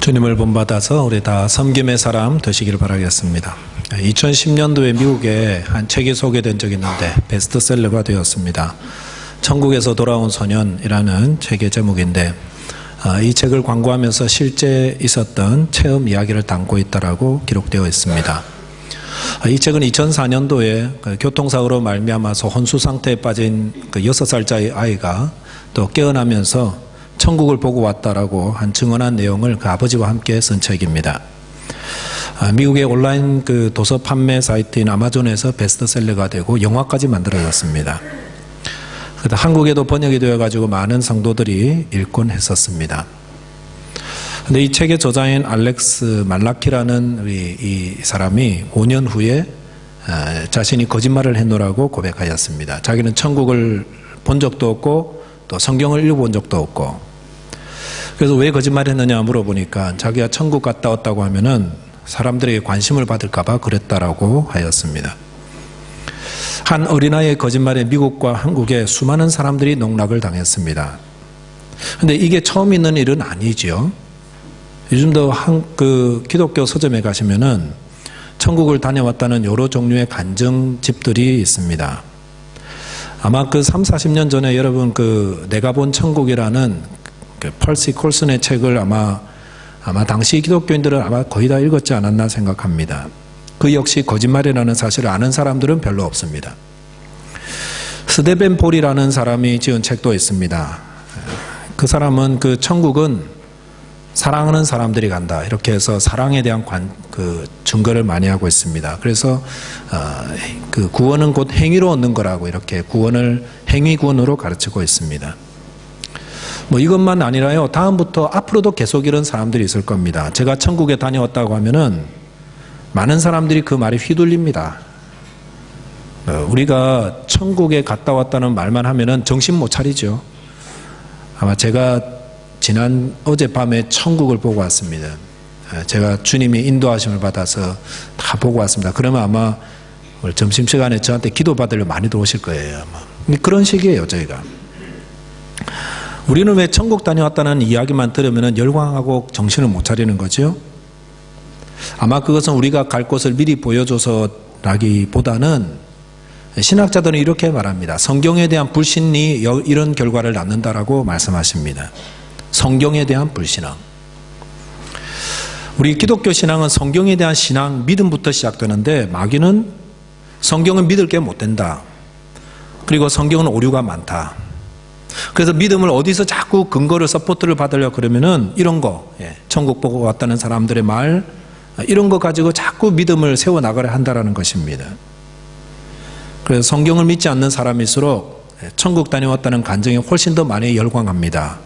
주님을 본받아서 우리 다 섬김의 사람 되시기를 바라겠습니다. 2010년도에 미국에 한 책이 소개된 적이 있는데 베스트셀러가 되었습니다. 천국에서 돌아온 소년이라는 책의 제목인데 이 책을 광고하면서 실제 있었던 체험 이야기를 담고 있다라고 기록되어 있습니다. 이 책은 2004년도에 교통사고로 말미암아서 혼수 상태에 빠진 6살짜리 아이가 또 깨어나면서 천국을 보고 왔다라고 한 증언한 내용을 그 아버지와 함께 쓴 책입니다. 미국의 온라인 도서 판매 사이트인 아마존에서 베스트셀러가 되고 영화까지 만들어졌습니다. 한국에도 번역이 되어가지고 많은 성도들이 읽곤 했었습니다. 근데 이 책의 저자인 알렉스 말라키라는 이 사람이 5년 후에 자신이 거짓말을 했노라고 고백하였습니다. 자기는 천국을 본 적도 없고 또 성경을 읽어본 적도 없고, 그래서 왜 거짓말했느냐 물어보니까 자기가 천국 갔다 왔다고 하면은 사람들에게 관심을 받을까봐 그랬다라고 하였습니다. 한 어린아이의 거짓말에 미국과 한국의 수많은 사람들이 농락을 당했습니다. 그런데 이게 처음 있는 일은 아니지요. 요즘도 기독교 서점에 가시면은 천국을 다녀왔다는 여러 종류의 간증집들이 있습니다. 아마 30-40년 전에 여러분 내가 본 천국이라는 펄시 콜슨의 책을 아마 당시 기독교인들은 아마 거의 다 읽었지 않았나 생각합니다. 그 역시 거짓말이라는 사실을 아는 사람들은 별로 없습니다. 스데벤 폴이라는 사람이 지은 책도 있습니다. 그 사람은 천국은 사랑하는 사람들이 간다 이렇게 해서 사랑에 대한 증거를 많이 하고 있습니다. 그래서 구원은 곧 행위로 얻는 거라고 이렇게 구원을 행위 구원으로 가르치고 있습니다. 이것만 아니라요, 다음부터 앞으로도 계속 이런 사람들이 있을 겁니다. 제가 천국에 다녀왔다고 하면은 많은 사람들이 그 말에 휘둘립니다. 우리가 천국에 갔다 왔다는 말만 하면은 정신 못 차리죠. 아마 제가 어젯밤에 천국을 보고 왔습니다. 제가 주님이 인도하심을 받아서 다 보고 왔습니다. 그러면 아마 점심시간에 저한테 기도받으려 많이들 오실 거예요. 아마. 그런 식이에요, 저희가. 우리는 왜 천국 다녀왔다는 이야기만 들으면 열광하고 정신을 못 차리는 거죠? 아마 그것은 우리가 갈 곳을 미리 보여줘서라기보다는 신학자들은 이렇게 말합니다. 성경에 대한 불신이 이런 결과를 낳는다라고 말씀하십니다. 성경에 대한 불신앙. 우리 기독교 신앙은 성경에 대한 신앙, 믿음부터 시작되는데 마귀는 성경은 믿을 게 못 된다. 그리고 성경은 오류가 많다. 그래서 믿음을 어디서 자꾸 근거를 서포트를 받으려고 그러면은 이런 거, 천국 보고 왔다는 사람들의 말, 이런 거 가지고 자꾸 믿음을 세워나가려 한다는 것입니다. 그래서 성경을 믿지 않는 사람일수록 천국 다녀왔다는 간증에 훨씬 더 많이 열광합니다.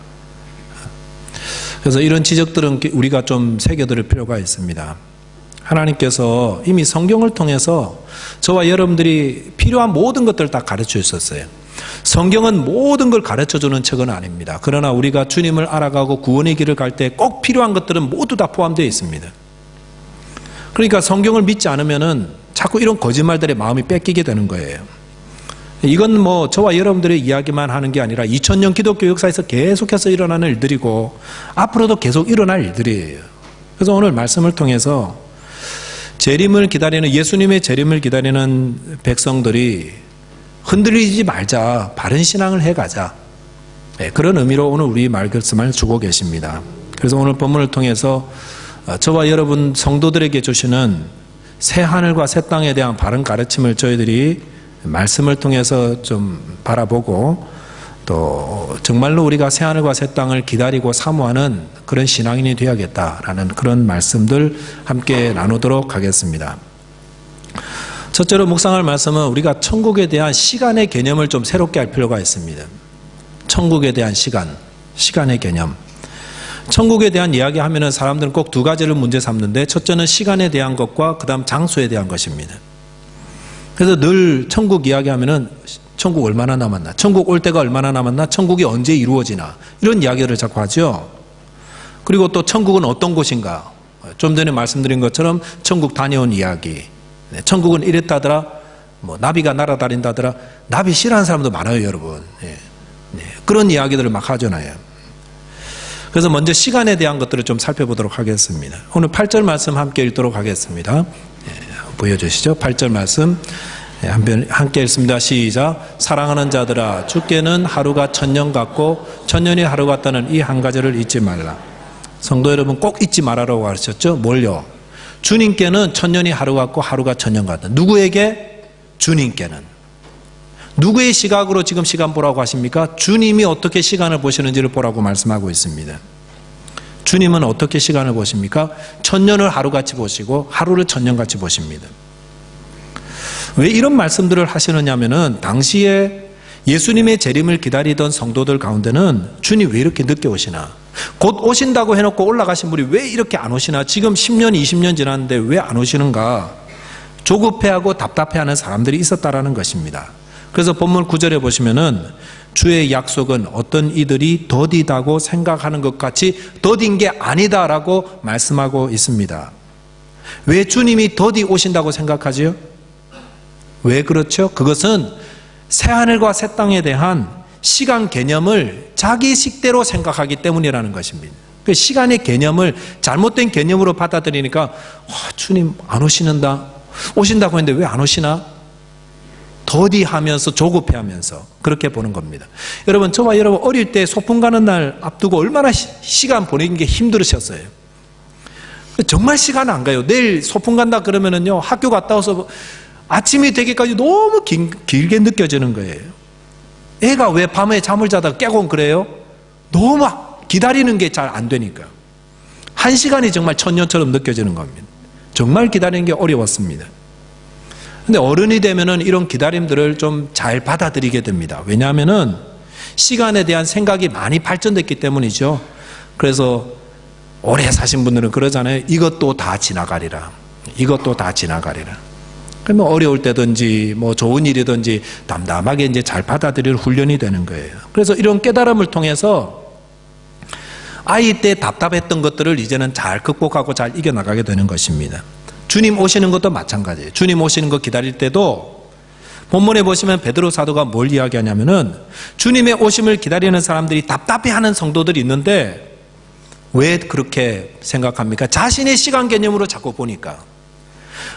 그래서 이런 지적들은 우리가 좀 새겨들 필요가 있습니다. 하나님께서 이미 성경을 통해서 저와 여러분들이 필요한 모든 것들을 다 가르쳐 주셨어요. 성경은 모든 걸 가르쳐주는 책은 아닙니다. 그러나 우리가 주님을 알아가고 구원의 길을 갈 때 꼭 필요한 것들은 모두 다 포함되어 있습니다. 그러니까 성경을 믿지 않으면은 자꾸 이런 거짓말들의 마음이 뺏기게 되는 거예요. 이건 저와 여러분들의 이야기만 하는 게 아니라 2000년 기독교 역사에서 계속해서 일어나는 일들이고 앞으로도 계속 일어날 일들이에요. 그래서 오늘 말씀을 통해서 예수님의 재림을 기다리는 백성들이 흔들리지 말자, 바른 신앙을 해가자, 그런 의미로 오늘 우리 말씀을 주고 계십니다. 그래서 오늘 본문을 통해서 저와 여러분 성도들에게 주시는 새 하늘과 새 땅에 대한 바른 가르침을 저희들이 말씀을 통해서 좀 바라보고 또 정말로 우리가 새 하늘과 새 땅을 기다리고 사모하는 그런 신앙인이 되어야겠다라는 그런 말씀들 함께 나누도록 하겠습니다. 첫째로 묵상할 말씀은 우리가 천국에 대한 시간의 개념을 좀 새롭게 할 필요가 있습니다. 천국에 대한 시간의 개념. 천국에 대한 이야기하면은 사람들은 꼭 두 가지를 문제 삼는데, 첫째는 시간에 대한 것과 그 다음 장소에 대한 것입니다. 그래서 늘 천국 이야기하면은 천국 얼마나 남았나, 천국 올 때가 얼마나 남았나, 천국이 언제 이루어지나, 이런 이야기를 자꾸 하죠. 그리고 또 천국은 어떤 곳인가, 좀 전에 말씀드린 것처럼 천국 다녀온 이야기, 천국은 이랬다더라, 나비가 날아다닌다더라. 나비 싫어하는 사람도 많아요, 여러분. 그런 이야기들을 막 하잖아요. 그래서 먼저 시간에 대한 것들을 좀 살펴보도록 하겠습니다. 오늘 8절 말씀 함께 읽도록 하겠습니다. 보여주시죠. 8절 말씀 함께 읽습니다. 시작. 사랑하는 자들아, 주께는 하루가 천년 같고 천년이 하루 같다는 이 한 가지를 잊지 말라. 성도 여러분, 꼭 잊지 말아라고 가르쳤죠. 뭘요? 주님께는 천년이 하루 같고 하루가 천년 같다. 누구에게? 주님께는. 누구의 시각으로 지금 시간 보라고 하십니까? 주님이 어떻게 시간을 보시는지를 보라고 말씀하고 있습니다. 주님은 어떻게 시간을 보십니까? 천년을 하루같이 보시고 하루를 천년같이 보십니다. 왜 이런 말씀들을 하시느냐 하면은 당시에 예수님의 재림을 기다리던 성도들 가운데는 주님 왜 이렇게 늦게 오시나? 곧 오신다고 해놓고 올라가신 분이 왜 이렇게 안 오시나? 지금 10년, 20년 지났는데 왜 안 오시는가? 조급해하고 답답해하는 사람들이 있었다라는 것입니다. 그래서 본문 9절에 보시면은 주의 약속은 어떤 이들이 더디다고 생각하는 것 같이 더딘 게 아니다라고 말씀하고 있습니다. 왜 주님이 더디 오신다고 생각하지요? 왜 그렇죠? 그것은 새하늘과 새 땅에 대한 시간 개념을 자기 식대로 생각하기 때문이라는 것입니다. 그 시간의 개념을 잘못된 개념으로 받아들이니까 주님 안 오신다고 했는데 왜 안 오시나? 더디하면서 조급해하면서 그렇게 보는 겁니다. 여러분, 저와 여러분 어릴 때 소풍 가는 날 앞두고 얼마나 시간 보내는 게 힘들으셨어요. 정말 시간 안 가요. 내일 소풍 간다 그러면은요, 학교 갔다 와서 아침이 되기까지 너무 길게 느껴지는 거예요. 애가 왜 밤에 잠을 자다가 깨고 그래요? 너무 기다리는 게 잘 안 되니까요. 한 시간이 정말 천년처럼 느껴지는 겁니다. 정말 기다리는 게 어려웠습니다. 근데 어른이 되면은 이런 기다림들을 좀 잘 받아들이게 됩니다. 왜냐하면은 시간에 대한 생각이 많이 발전됐기 때문이죠. 그래서 오래 사신 분들은 그러잖아요. 이것도 다 지나가리라. 이것도 다 지나가리라. 그러면 어려울 때든지 뭐 좋은 일이든지 담담하게 이제 잘 받아들일 훈련이 되는 거예요. 그래서 이런 깨달음을 통해서 아이 때 답답했던 것들을 이제는 잘 극복하고 잘 이겨나가게 되는 것입니다. 주님 오시는 것도 마찬가지예요. 주님 오시는 거 기다릴 때도 본문에 보시면 베드로 사도가 뭘 이야기하냐면은 주님의 오심을 기다리는 사람들이 답답해하는 성도들이 있는데 왜 그렇게 생각합니까? 자신의 시간 개념으로 자꾸 보니까.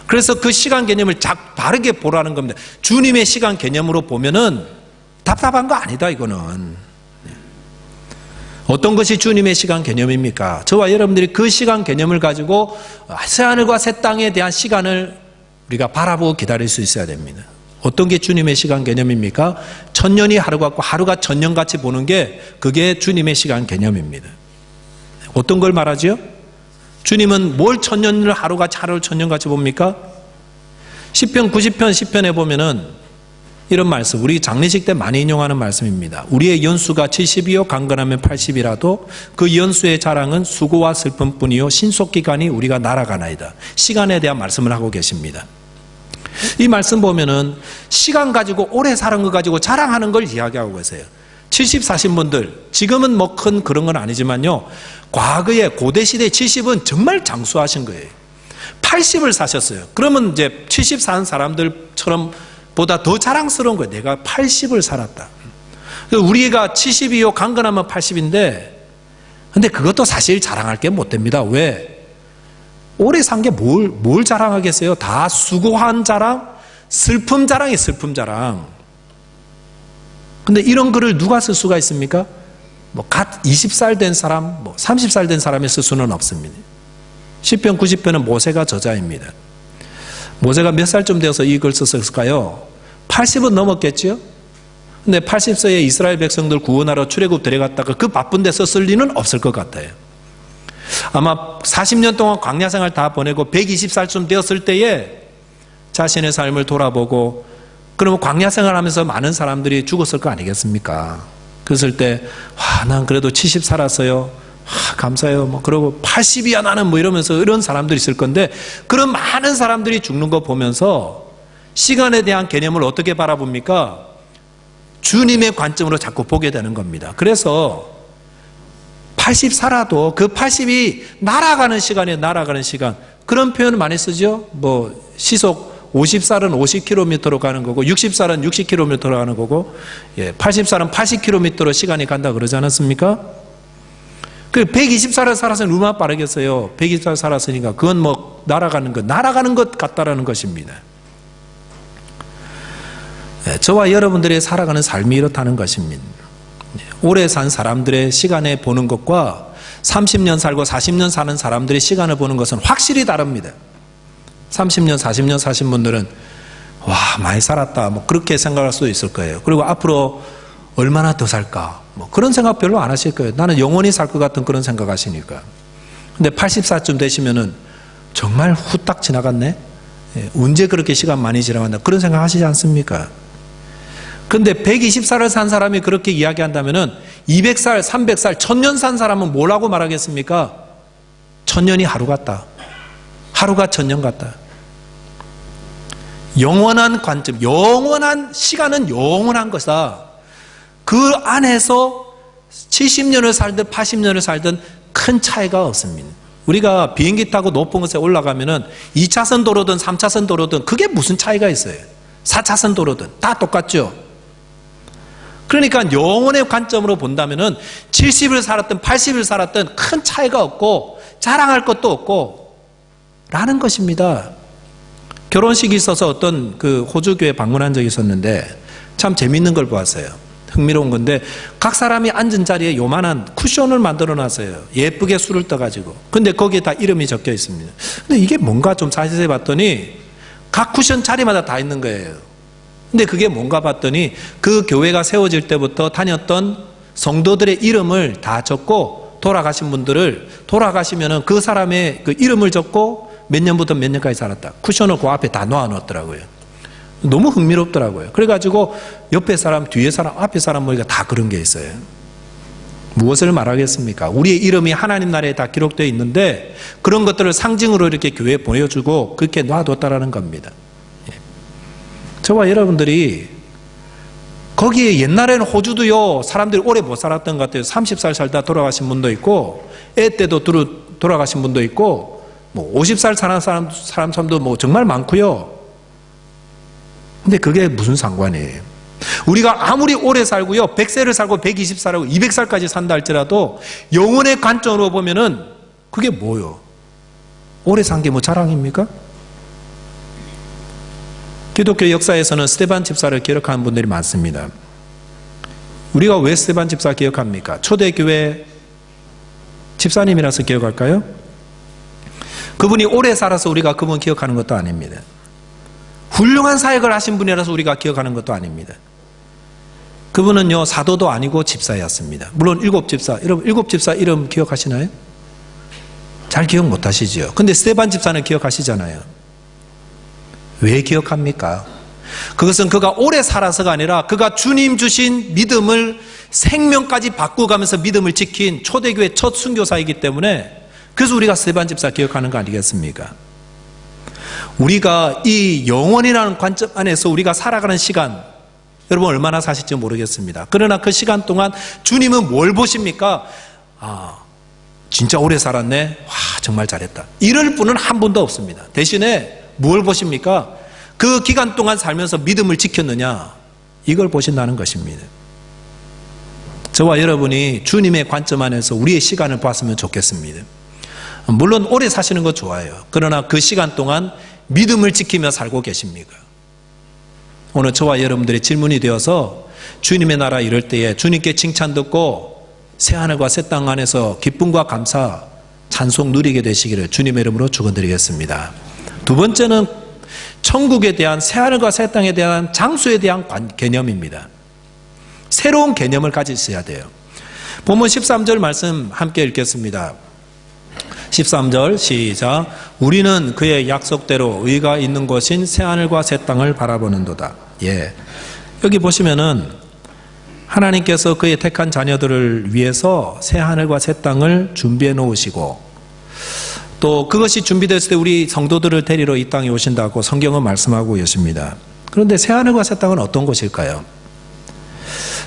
그래서 그 시간 개념을 바르게 보라는 겁니다. 주님의 시간 개념으로 보면은 답답한 거 아니다, 이거는. 어떤 것이 주님의 시간 개념입니까? 저와 여러분들이 그 시간 개념을 가지고 새하늘과 새 땅에 대한 시간을 우리가 바라보고 기다릴 수 있어야 됩니다. 어떤 게 주님의 시간 개념입니까? 천년이 하루 같고 하루가 천년같이 보는 게 그게 주님의 시간 개념입니다. 어떤 걸 말하죠? 주님은 뭘 천년을 하루같이 하루를 천년같이 봅니까? 시편 90편 시편에 보면은 이런 말씀, 우리 장례식 때 많이 인용하는 말씀입니다. 우리의 연수가 70이요 강건하면 80이라도 그 연수의 자랑은 수고와 슬픔뿐이요 신속기간이 우리가 날아가나이다. 시간에 대한 말씀을 하고 계십니다. 이 말씀 보면은 시간 가지고 오래 사는 거 가지고 자랑하는 걸 이야기하고 계세요. 70 사신 분들, 지금은 뭐 큰 그런 건 아니지만요, 과거에 고대시대 70은 정말 장수하신 거예요. 80을 사셨어요. 그러면 이제 70 산 사람들처럼 보다 더 자랑스러운 거예요. 내가 80을 살았다. 우리가 70이요 강건하면 80인데 근데 그것도 사실 자랑할 게 못 됩니다. 왜? 오래 산 게 뭘 자랑하겠어요? 다 수고한 자랑, 슬픔 자랑이 슬픔 자랑. 근데 이런 글을 누가 쓸 수가 있습니까? 뭐 갓 20살 된 사람, 뭐 30살 된 사람이 쓸 수는 없습니다. 시편 90편은 모세가 저자입니다. 모세가 몇 살쯤 되어서 이 글 썼을까요? 80은 넘었겠죠? 근데 80세에 이스라엘 백성들 구원하러 출애굽 데려갔다가 그 바쁜 데 썼을 리는 없을 것 같아요. 아마 40년 동안 광야 생활 다 보내고 120살쯤 되었을 때에 자신의 삶을 돌아보고 그러면 광야 생활하면서 많은 사람들이 죽었을 거 아니겠습니까? 그랬을 때 난 그래도 70 살았어요. 감사해요. 뭐 그러고 80이야 나는 뭐 이러면서 이런 사람들이 있을 건데 그런 많은 사람들이 죽는 거 보면서 시간에 대한 개념을 어떻게 바라봅니까? 주님의 관점으로 자꾸 보게 되는 겁니다. 그래서 80 살아도 그 80이 날아가는 시간이에요. 날아가는 시간. 그런 표현을 많이 쓰죠. 뭐 시속 50살은 50km로 가는 거고 60살은 60km로 가는 거고 80살은 80km로 시간이 간다 그러지 않았습니까? 그 120살을 살았으니 얼마나 빠르겠어요. 120살 살았으니까 그건 뭐 날아가는 것 같다라는 것입니다. 저와 여러분들의 살아가는 삶이 이렇다는 것입니다. 오래 산 사람들의 시간에 보는 것과 30년 살고 40년 사는 사람들의 시간을 보는 것은 확실히 다릅니다. 30년, 40년 사신 분들은 와, 많이 살았다, 뭐 그렇게 생각할 수도 있을 거예요. 그리고 앞으로 얼마나 더 살까, 뭐 그런 생각 별로 안 하실 거예요. 나는 영원히 살 것 같은 그런 생각 하시니까. 근데 80살쯤 되시면은 정말 후딱 지나갔네? 언제 그렇게 시간 많이 지나갔나? 그런 생각 하시지 않습니까? 근데 120살을 산 사람이 그렇게 이야기한다면은 200살, 300살, 1000년 산 사람은 뭐라고 말하겠습니까? 1000년이 하루 같다. 하루가 1000년 같다. 영원한 관점, 영원한 시간은 영원한 것이다. 그 안에서 70년을 살든 80년을 살든 큰 차이가 없습니다. 우리가 비행기 타고 높은 곳에 올라가면은 2차선 도로든 3차선 도로든 그게 무슨 차이가 있어요? 4차선 도로든 다 똑같죠. 그러니까 영혼의 관점으로 본다면은 70을 살았든 80을 살았든 큰 차이가 없고 자랑할 것도 없고 라는 것입니다. 결혼식이 있어서 어떤 그 호주 교회 방문한 적이 있었는데 참 재밌는 걸 보았어요. 흥미로운 건데 각 사람이 앉은 자리에 요만한 쿠션을 만들어 놨어요. 예쁘게 술을 떠가지고. 근데 거기에 다 이름이 적혀 있습니다. 근데 이게 뭔가 좀 자세히 봤더니 각 쿠션 자리마다 다 있는 거예요. 근데 그게 뭔가 봤더니 그 교회가 세워질 때부터 다녔던 성도들의 이름을 다 적고 돌아가신 분들을 돌아가시면은 그 사람의 그 이름을 적고 몇 년부터 몇 년까지 살았다. 쿠션을 그 앞에 다 놓아놓았더라고요. 너무 흥미롭더라고요. 그래가지고 옆에 사람, 뒤에 사람, 앞에 사람 보니까 다 그런 게 있어요. 무엇을 말하겠습니까? 우리의 이름이 하나님 나라에 다 기록되어 있는데 그런 것들을 상징으로 이렇게 교회에 보내주고 그렇게 놔뒀다라는 겁니다. 저와 여러분들이 거기에 옛날에는 호주도요, 사람들이 오래 못 살았던 것 같아요. 30살 살다 돌아가신 분도 있고 애 때도 돌아가신 분도 있고 뭐 50살 사는 사람도 뭐 정말 많고요. 근데 그게 무슨 상관이에요? 우리가 아무리 오래 살고요, 100세를 살고 120살하고 200살까지 산다 할지라도 영혼의 관점으로 보면은 그게 뭐요? 오래 산 게 뭐 자랑입니까? 기독교 역사에서는 스데반 집사를 기억하는 분들이 많습니다. 우리가 왜 스데반 집사 기억합니까? 초대교회 집사님이라서 기억할까요? 그분이 오래 살아서 우리가 그분 기억하는 것도 아닙니다. 훌륭한 사역을 하신 분이라서 우리가 기억하는 것도 아닙니다. 그분은요, 사도도 아니고 집사였습니다. 물론 일곱 집사, 여러분 일곱 집사 이름 기억하시나요? 잘 기억 못 하시죠? 근데 스데반 집사는 기억하시잖아요. 왜 기억합니까? 그것은 그가 오래 살아서가 아니라 그가 주님 주신 믿음을 생명까지 바꾸가면서 믿음을 지킨 초대교회 첫 순교사이기 때문에 그래서 우리가 스데반 집사 기억하는 거 아니겠습니까? 우리가 이 영원이라는 관점 안에서 우리가 살아가는 시간, 여러분 얼마나 사실지 모르겠습니다. 그러나 그 시간 동안 주님은 뭘 보십니까? 아, 진짜 오래 살았네. 와, 정말 잘했다. 이럴 분은 한 분도 없습니다. 대신에 뭘 보십니까? 그 기간 동안 살면서 믿음을 지켰느냐, 이걸 보신다는 것입니다. 저와 여러분이 주님의 관점 안에서 우리의 시간을 봤으면 좋겠습니다. 물론 오래 사시는 거 좋아요. 그러나 그 시간 동안 믿음을 지키며 살고 계십니까? 오늘 저와 여러분들의 질문이 되어서 주님의 나라 이럴 때에 주님께 칭찬 듣고 새하늘과 새 땅 안에서 기쁨과 감사, 찬송 누리게 되시기를 주님의 이름으로 축원드리겠습니다. 두 번째는 천국에 대한, 새하늘과 새 땅에 대한 장소에 대한 개념입니다. 새로운 개념을 가지셔야 돼요. 본문 13절 말씀 함께 읽겠습니다. 13절 시작. 우리는 그의 약속대로 의가 있는 곳인 새하늘과 새 땅을 바라보는도다. 예. 여기 보시면은 하나님께서 그의 택한 자녀들을 위해서 새하늘과 새 땅을 준비해 놓으시고 또 그것이 준비됐을 때 우리 성도들을 데리러 이 땅에 오신다고 성경은 말씀하고 계십니다. 그런데 새하늘과 새 땅은 어떤 곳일까요?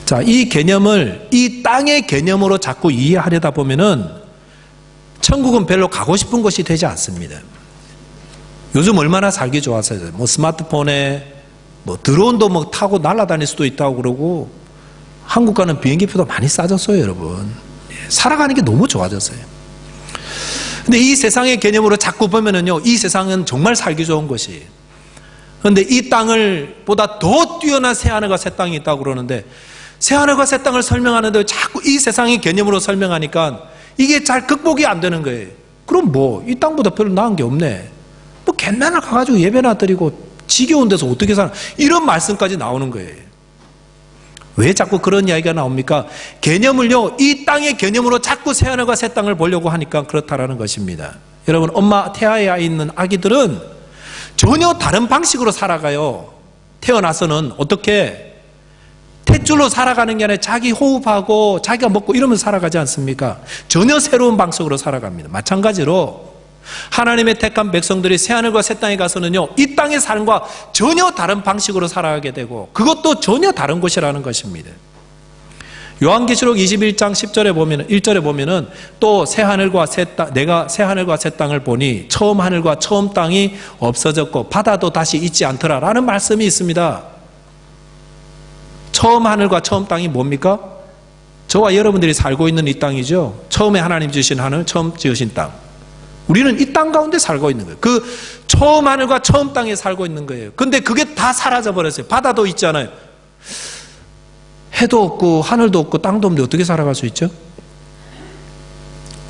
자, 이 개념을 이 땅의 개념으로 자꾸 이해하려다 보면은 천국은 별로 가고 싶은 곳이 되지 않습니다. 요즘 얼마나 살기 좋아서요. 뭐 스마트폰에 뭐 드론도 뭐 타고 날아다닐 수도 있다고 그러고 한국 가는 비행기표도 많이 싸졌어요, 여러분. 예. 살아가는 게 너무 좋아졌어요. 근데 이 세상의 개념으로 자꾸 보면은요, 이 세상은 정말 살기 좋은 것이. 그런데 이 땅을 보다 더 뛰어난 새하늘과 새 땅이 있다고 그러는데, 새하늘과 새 땅을 설명하는데 자꾸 이 세상의 개념으로 설명하니까 이게 잘 극복이 안 되는 거예요. 그럼 뭐, 이 땅보다 별로 나은 게 없네. 뭐, 갯맨을 가가지고 예배나 드리고 지겨운 데서 어떻게 사나. 이런 말씀까지 나오는 거예요. 왜 자꾸 그런 이야기가 나옵니까? 개념을요, 이 땅의 개념으로 자꾸 새하늘과 새 땅을 보려고 하니까 그렇다라는 것입니다. 여러분, 엄마 태아에 있는 아기들은 전혀 다른 방식으로 살아가요. 태어나서는 어떻게 탯줄로 살아가는 게 아니라 자기 호흡하고 자기가 먹고 이러면서 살아가지 않습니까? 전혀 새로운 방식으로 살아갑니다. 마찬가지로 하나님의 택한 백성들이 새하늘과 새 땅에 가서는요, 이 땅의 삶과 전혀 다른 방식으로 살아가게 되고, 그것도 전혀 다른 곳이라는 것입니다. 요한계시록 21장 10절에 보면, 1절에 보면은 또 새하늘과 새 땅, 내가 새하늘과 새 땅을 보니 처음 하늘과 처음 땅이 없어졌고 바다도 다시 있지 않더라 라는 말씀이 있습니다. 처음 하늘과 처음 땅이 뭡니까? 저와 여러분들이 살고 있는 이 땅이죠. 처음에 하나님 지으신 하늘, 처음 지으신 땅. 우리는 이 땅 가운데 살고 있는 거예요. 그 처음 하늘과 처음 땅에 살고 있는 거예요. 근데 그게 다 사라져 버렸어요. 바다도 있잖아요. 해도 없고 하늘도 없고 땅도 없는데 어떻게 살아갈 수 있죠?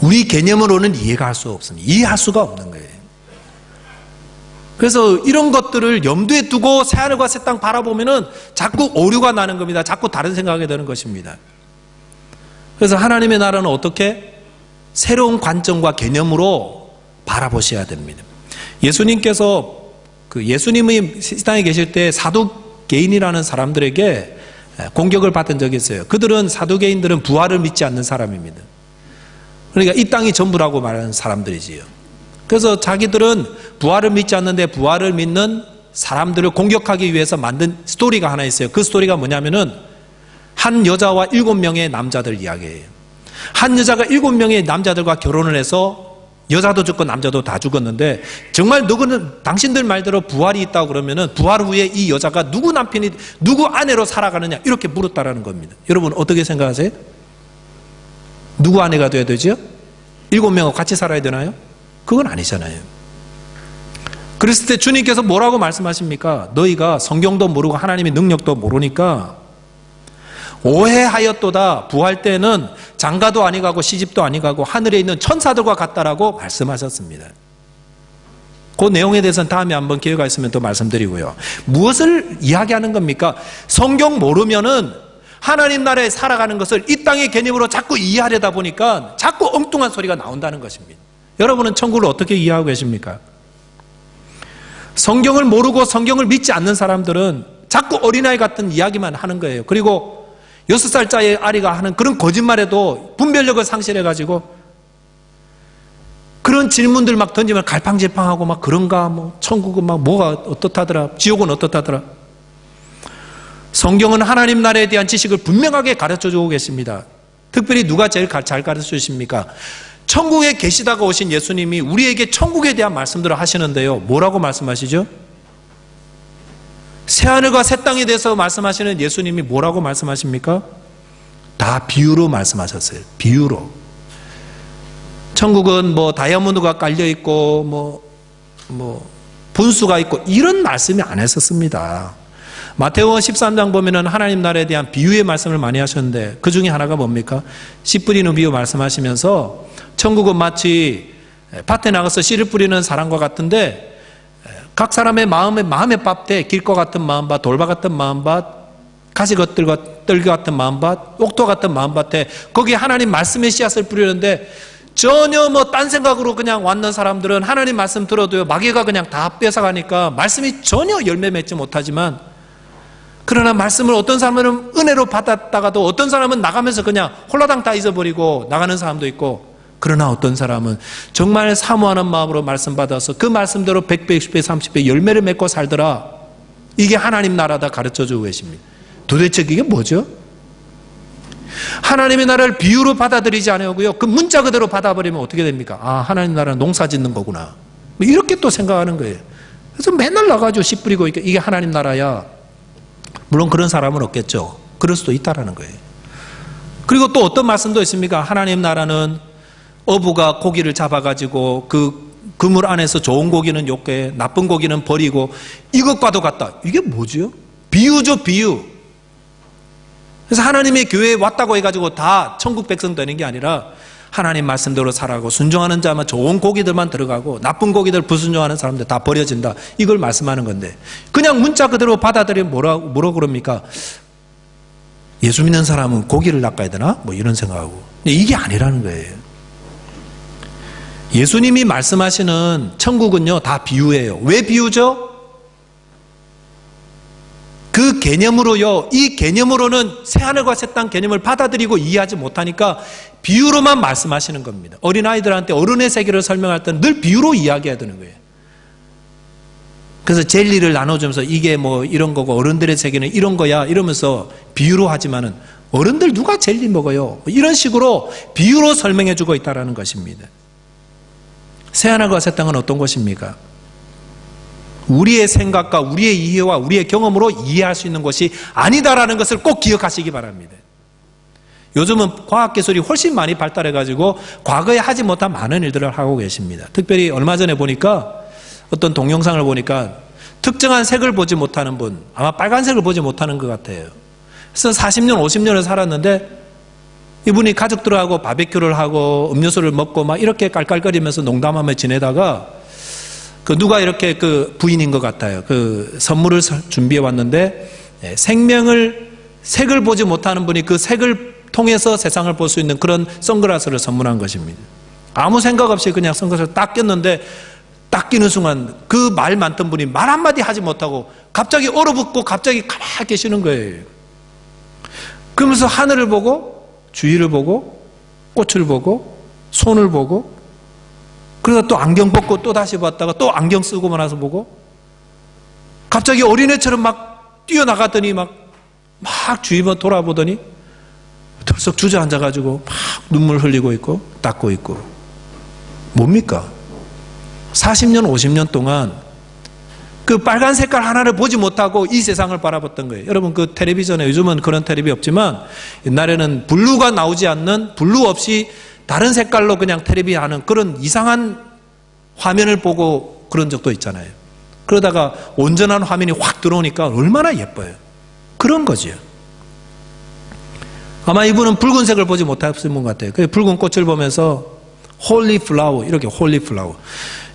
우리 개념으로는 이해가 할 수 없습니다. 이해할 수가 없는 거예요. 그래서 이런 것들을 염두에 두고 새하늘과 새 땅 바라보면은 자꾸 오류가 나는 겁니다. 자꾸 다른 생각이 드는 것입니다. 그래서 하나님의 나라는 어떻게? 새로운 관점과 개념으로 바라보셔야 됩니다. 예수님께서 예수님이 이 땅에 계실 때 사두개인이라는 사람들에게 공격을 받은 적이 있어요. 그들은 사두개인들은 부활을 믿지 않는 사람입니다. 그러니까 이 땅이 전부라고 말하는 사람들이지요. 그래서 자기들은 부활을 믿지 않는데 부활을 믿는 사람들을 공격하기 위해서 만든 스토리가 하나 있어요. 그 스토리가 뭐냐면은 한 여자와 7명의 남자들 이야기예요. 한 여자가 7명의 남자들과 결혼을 해서 여자도 죽고 남자도 다 죽었는데, 정말 누구는 당신들 말대로 부활이 있다고 그러면은 부활 후에 이 여자가 누구 남편이 누구 아내로 살아가느냐 이렇게 물었다라는 겁니다. 여러분 어떻게 생각하세요? 누구 아내가 돼야 되죠? 7명하고 같이 살아야 되나요? 그건 아니잖아요. 그랬을 때 주님께서 뭐라고 말씀하십니까? 너희가 성경도 모르고 하나님의 능력도 모르니까 오해하였도다. 부활 때는 장가도 아니 가고 시집도 아니 가고 하늘에 있는 천사들과 같다라고 말씀하셨습니다. 그 내용에 대해서는 다음에 한번 기회가 있으면 또 말씀드리고요. 무엇을 이야기하는 겁니까? 성경 모르면은 하나님 나라에 살아가는 것을 이 땅의 개념으로 자꾸 이해하려다 보니까 자꾸 엉뚱한 소리가 나온다는 것입니다. 여러분은 천국을 어떻게 이해하고 계십니까? 성경을 모르고 성경을 믿지 않는 사람들은 자꾸 어린아이 같은 이야기만 하는 거예요. 그리고 6살짜리 아이가 하는 그런 거짓말에도 분별력을 상실해가지고 그런 질문들 막 던지면 갈팡질팡하고 막 그런가, 뭐 천국은 막 뭐가 어떻다더라, 지옥은 어떻다더라. 성경은 하나님 나라에 대한 지식을 분명하게 가르쳐 주고 계십니다. 특별히 누가 제일 잘 가르쳐 주십니까? 천국에 계시다가 오신 예수님이 우리에게 천국에 대한 말씀들을 하시는데요. 뭐라고 말씀하시죠? 새하늘과 새 땅에 대해서 말씀하시는 예수님이 뭐라고 말씀하십니까? 다 비유로 말씀하셨어요. 비유로. 천국은 뭐 다이아몬드가 깔려 있고 뭐 분수가 있고 이런 말씀이 안 했었습니다. 마태복음 13장 보면은 하나님 나라에 대한 비유의 말씀을 많이 하셨는데 그 중에 하나가 뭡니까? 씨 뿌리는 비유 말씀하시면서 천국은 마치 밭에 나가서 씨를 뿌리는 사람과 같은데 각 사람의 마음의 밭에 길과 같은 마음밭, 돌밭 같은 마음밭, 가시것들과 뜰기 같은 마음밭, 옥토 같은 마음밭에 거기에 하나님 말씀의 씨앗을 뿌리는데 전혀 뭐 딴 생각으로 그냥 왔는 사람들은 하나님 말씀 들어도요 마귀가 그냥 다 뺏어가니까 말씀이 전혀 열매 맺지 못하지만, 그러나 말씀을 어떤 사람은 은혜로 받았다가도 어떤 사람은 나가면서 그냥 홀라당 다 잊어버리고 나가는 사람도 있고, 그러나 어떤 사람은 정말 사모하는 마음으로 말씀 받아서 그 말씀대로 100배, 60배, 30배 열매를 맺고 살더라. 이게 하나님 나라다 가르쳐주고 계십니다. 도대체 이게 뭐죠? 하나님의 나라를 비유로 받아들이지 않으고요, 그 문자 그대로 받아버리면 어떻게 됩니까? 아, 하나님 나라는 농사 짓는 거구나, 이렇게 또 생각하는 거예요. 그래서 맨날 나가지고 씨 뿌리고 이게 하나님 나라야. 물론 그런 사람은 없겠죠. 그럴 수도 있다라는 거예요. 그리고 또 어떤 말씀도 있습니까? 하나님 나라는 어부가 고기를 잡아가지고 그 그물 안에서 좋은 고기는 욕해, 나쁜 고기는 버리고 이것과도 같다. 이게 뭐지요? 비유죠, 비유. 그래서 하나님의 교회에 왔다고 해가지고 다 천국 백성 되는 게 아니라 하나님 말씀대로 살아가고 순종하는 자만 좋은 고기들만 들어가고 나쁜 고기들 불순종하는 사람들 다 버려진다. 이걸 말씀하는 건데 그냥 문자 그대로 받아들이면 뭐라고 그럽니까? 예수 믿는 사람은 고기를 낚아야 되나? 뭐 이런 생각하고. 근데 이게 아니라는 거예요. 예수님이 말씀하시는 천국은요 다 비유예요. 왜 비유죠? 그 개념으로요, 이 개념으로는 새하늘과 새 땅 개념을 받아들이고 이해하지 못하니까 비유로만 말씀하시는 겁니다. 어린아이들한테 어른의 세계를 설명할 때는 늘 비유로 이야기해야 되는 거예요. 그래서 젤리를 나눠주면서 이게 뭐 이런 거고 어른들의 세계는 이런 거야 이러면서 비유로 하지만은 어른들 누가 젤리 먹어요? 이런 식으로 비유로 설명해 주고 있다는 것입니다. 새하늘과 새 땅은 어떤 것입니까? 우리의 생각과 우리의 이해와 우리의 경험으로 이해할 수 있는 것이 아니다라는 것을 꼭 기억하시기 바랍니다. 요즘은 과학기술이 훨씬 많이 발달해가지고 과거에 하지 못한 많은 일들을 하고 계십니다. 특별히 얼마 전에 보니까 어떤 동영상을 보니까 특정한 색을 보지 못하는 분, 아마 빨간색을 보지 못하는 것 같아요. 그래서 40년, 50년을 살았는데 이분이 가족들하고 바베큐를 하고 음료수를 먹고 막 이렇게 깔깔거리면서 농담하며 지내다가 그 누가 이렇게 그 부인인 것 같아요. 그 선물을 준비해 왔는데 색을 보지 못하는 분이 그 색을 통해서 세상을 볼 수 있는 그런 선글라스를 선물한 것입니다. 아무 생각 없이 그냥 선글라스를 딱 꼈는데 딱 끼는 순간 그 말 많던 분이 말 한마디 하지 못하고 갑자기 얼어붙고 갑자기 가만히 계시는 거예요. 그러면서 하늘을 보고 주위를 보고 꽃을 보고 손을 보고 그러다 또 안경 벗고 또 다시 봤다가 또 안경 쓰고 나서 보고 갑자기 어린애처럼 막 뛰어나갔더니 막 주위만 돌아보더니 털썩 주저앉아가지고 막 눈물 흘리고 있고 닦고 있고 뭡니까? 40년 50년 동안 그 빨간 색깔 하나를 보지 못하고 이 세상을 바라봤던 거예요. 여러분 그 텔레비전에 요즘은 그런 텔레비 없지만 옛날에는 블루가 나오지 않는 블루 없이 다른 색깔로 그냥 텔레비 하는 그런 이상한 화면을 보고 그런 적도 있잖아요. 그러다가 온전한 화면이 확 들어오니까 얼마나 예뻐요. 그런 거지요. 아마 이분은 붉은색을 보지 못하신 분 같아요. 그 붉은 꽃을 보면서 홀리 플라워 이렇게 홀리 플라워.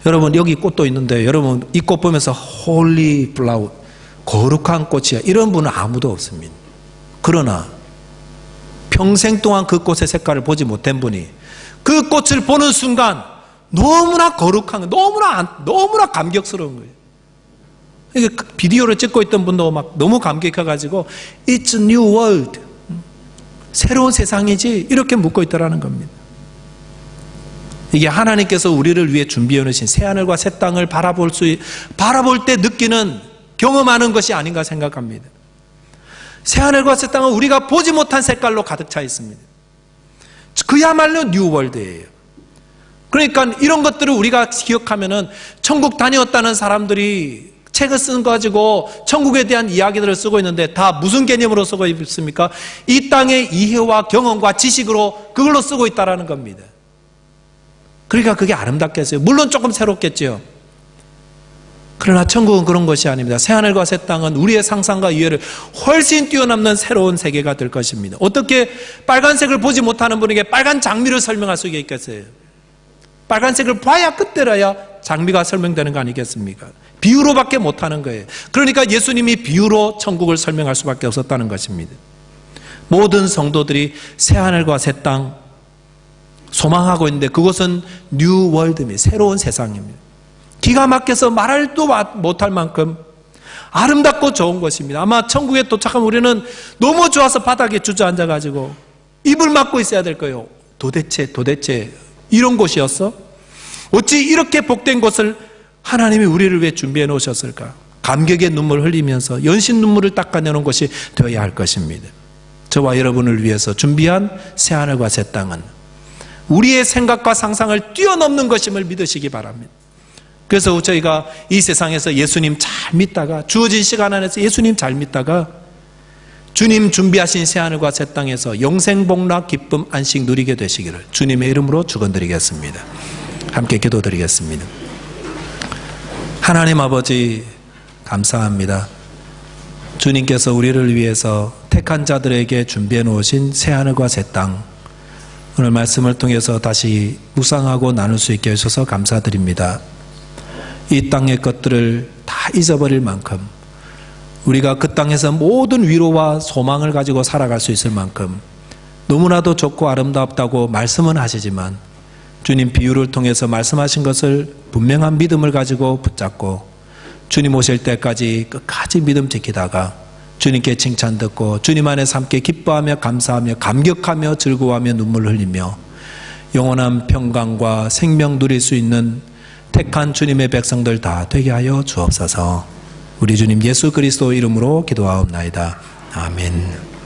여러분 여기 꽃도 있는데 여러분 이 꽃 보면서 홀리 플라워 거룩한 꽃이야 이런 분은 아무도 없습니다. 그러나 평생 동안 그 꽃의 색깔을 보지 못한 분이 그 꽃을 보는 순간 너무나 거룩한 너무나 감격스러운 거예요. 이게 비디오를 찍고 있던 분도 막 너무 감격해가지고 It's a new world 새로운 세상이지 이렇게 묻고 있더라는 겁니다. 이게 하나님께서 우리를 위해 준비해 놓으신 새하늘과 새 땅을 바라볼 때 느끼는 경험하는 것이 아닌가 생각합니다. 새하늘과 새 땅은 우리가 보지 못한 색깔로 가득 차 있습니다. 그야말로 뉴월드예요. 그러니까 이런 것들을 우리가 기억하면은 천국 다녀왔다는 사람들이 책을 쓴 거 가지고 천국에 대한 이야기들을 쓰고 있는데 다 무슨 개념으로 쓰고 있습니까? 이 땅의 이해와 경험과 지식으로 그걸로 쓰고 있다라는 겁니다. 그러니까 그게 아름답겠어요. 물론 조금 새롭겠죠. 그러나 천국은 그런 것이 아닙니다. 새하늘과 새 땅은 우리의 상상과 이해를 훨씬 뛰어넘는 새로운 세계가 될 것입니다. 어떻게 빨간색을 보지 못하는 분에게 빨간 장미를 설명할 수 있겠어요? 빨간색을 봐야 그때라야 장미가 설명되는 거 아니겠습니까? 비유로밖에 못하는 거예요. 그러니까 예수님이 비유로 천국을 설명할 수밖에 없었다는 것입니다. 모든 성도들이 새하늘과 새 땅 소망하고 있는데 그것은 뉴 월드입니다. 새로운 세상입니다. 기가 막혀서 말할도 못할 만큼 아름답고 좋은 것입니다. 아마 천국에 도착하면 우리는 너무 좋아서 바닥에 주저앉아가지고 입을 막고 있어야 될 거예요. 도대체 이런 곳이었어? 어찌 이렇게 복된 곳을 하나님이 우리를 위해 준비해 놓으셨을까? 감격의 눈물을 흘리면서 연신 눈물을 닦아내는 것이 되어야 할 것입니다. 저와 여러분을 위해서 준비한 새하늘과 새 땅은 우리의 생각과 상상을 뛰어넘는 것임을 믿으시기 바랍니다. 그래서 저희가 이 세상에서 예수님 잘 믿다가 주어진 시간 안에서 예수님 잘 믿다가 주님 준비하신 새하늘과 새 땅에서 영생복락 기쁨 안식 누리게 되시기를 주님의 이름으로 축원드리겠습니다. 함께 기도드리겠습니다. 하나님 아버지 감사합니다. 주님께서 우리를 위해서 택한 자들에게 준비해 놓으신 새하늘과 새 땅, 오늘 말씀을 통해서 다시 묵상하고 나눌 수 있게 해주셔서 감사드립니다. 이 땅의 것들을 다 잊어버릴 만큼, 우리가 그 땅에서 모든 위로와 소망을 가지고 살아갈 수 있을 만큼 너무나도 좋고 아름답다고 말씀은 하시지만 주님 비유를 통해서 말씀하신 것을 분명한 믿음을 가지고 붙잡고 주님 오실 때까지 끝까지 믿음 지키다가 주님께 칭찬 듣고 주님 안에서 함께 기뻐하며 감사하며 감격하며 즐거워하며 눈물 흘리며 영원한 평강과 생명 누릴 수 있는 택한 주님의 백성들 다 되게 하여 주옵소서. 우리 주님 예수 그리스도 이름으로 기도하옵나이다. 아멘.